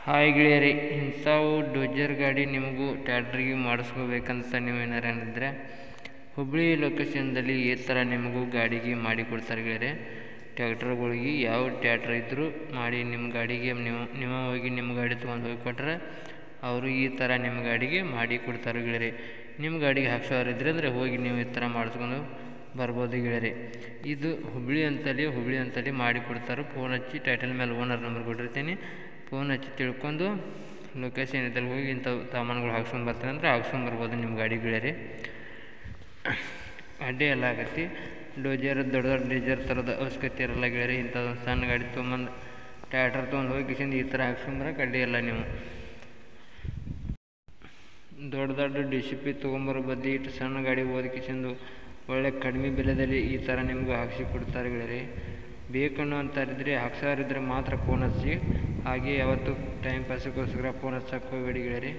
Hi ಗೆಳೆಯರಿ, ಇಂಥವು dozer ಗಾಡಿ ನಿಮಗೂ ಟ್ಯಾಕ್ಟ್ರಿಗೆ ಮಾಡಿಸ್ಕೋಬೇಕಂತ ನೀವು ಏನಾರು ಏನಿದ್ರೆ ಹುಬ್ಬಳ್ಳಿ ಲೊಕೇಶನ್ದಲ್ಲಿ ಈ ಥರ ನಿಮಗೂ ಗಾಡಿಗೆ ಮಾಡಿ ಕೊಡ್ತಾರೆ ಗೆಳೆಯರೆ. ಟ್ಯಾಕ್ಟ್ರ್ಗಳಿಗೆ ಯಾವ ಟ್ಯಾಕ್ಟ್ರ್ ಇದ್ದರೂ ಮಾಡಿ ನಿಮ್ಮ ಗಾಡಿಗೆ ನೀವು ಹೋಗಿ ನಿಮ್ಮ ಗಾಡಿ ತೊಗೊಂಡು ಹೋಗಿ ಕೊಟ್ಟರೆ ಅವರು ಈ ಥರ ನಿಮ್ಮ ಗಾಡಿಗೆ ಮಾಡಿ ಕೊಡ್ತಾರೆ ಗೆಳೆಯರೆ. ನಿಮ್ಮ ಗಾಡಿಗೆ ಹಾಕ್ಸೋರು ಇದ್ರೆ ಅಂದರೆ ಹೋಗಿ ನೀವು ಈ ಥರ ಮಾಡಿಸ್ಕೊಂಡು ಬರ್ಬೋದು ಗೆಳೆಯರೆ. ಇದು ಹುಬ್ಬಳ್ಳಿ ಅಂತಲ್ಲಿ ಮಾಡಿ ಕೊಡ್ತಾರೆ. ಫೋನ್ ಹಚ್ಚಿ ಟೈಟಲ್ ಮೇಲೆ ಓನರ್ ನಂಬರ್ ಕೊಟ್ಟಿರ್ತೀನಿ, ಫೋನ್ ಹಚ್ಚಿ ತಿಳ್ಕೊಂಡು ಲೊಕೇಶನ್ ಇದ್ದಲ್ಲಿ ಹೋಗಿ ಇಂಥ ಸಾಮಾನುಗಳು ಹಾಕ್ಸ್ಕೊಂಡು ಬರ್ತಾರೆ ಅಂದರೆ ಹಾಕ್ಸ್ಕೊಂಡು ಬರ್ಬೋದು ನಿಮ್ಮ ಗಾಡಿ ಗೆಳೆಯರೆ. ಅಡ್ಡಿ ಎಲ್ಲ ಆಗತ್ತೆ. ಡೋಜರ್ ದೊಡ್ಡ ಡೀಜರ್ ಥರದ ಅವಶ್ಯಕತೆ ಇರಲ್ಲ ಗೆಳೆಯರೆ. ಇಂಥದ್ದೊಂದು ಸಣ್ಣ ಗಾಡಿ ತೊಗೊಂಬಂದು ಟ್ಯಾಕ್ಟರ್ ತೊಗೊಂಡು ಹೋಗಿ ಕಿಶಿಂದ ಈ ಥರ ಹಾಕ್ಸ್ಕೊಂಬರಕ್ಕೆ ಅಡ್ಡಿ ಇಲ್ಲ. ನೀವು ದೊಡ್ಡ DCP ತೊಗೊಂಬರೋ ಬದ್ಲಿ ಇಟ್ಟು ಸಣ್ಣ ಗಾಡಿ ಓದಿ ಕಿಶಿಂದು ಒಳ್ಳೆ ಕಡಿಮೆ ಬೆಲೆಯಲ್ಲಿ ಈ ಥರ ನಿಮಗೂ ಹಾಕ್ಸಿ ಕೊಡ್ತಾರೆ ಗೆಳೆಯರೆ. ಬೇಕನ್ನೋ ಅಂತಾರಿದ್ರೆ ಹಾಕ್ಸಾರಿದ್ರೆ ಮಾತ್ರ ಫೋನ್ ಹಚ್ಚಿ. ಹಾಗೆ ಯಾವತ್ತು ಟೈಮ್ ಪಾಸ್ಗೋಸ್ಕರ ಫೋನ್ ಹಚ್ಚಕ್ಕೆ ಹೋಗಬೇಡಿ ಗೆಳೆಯರೆ.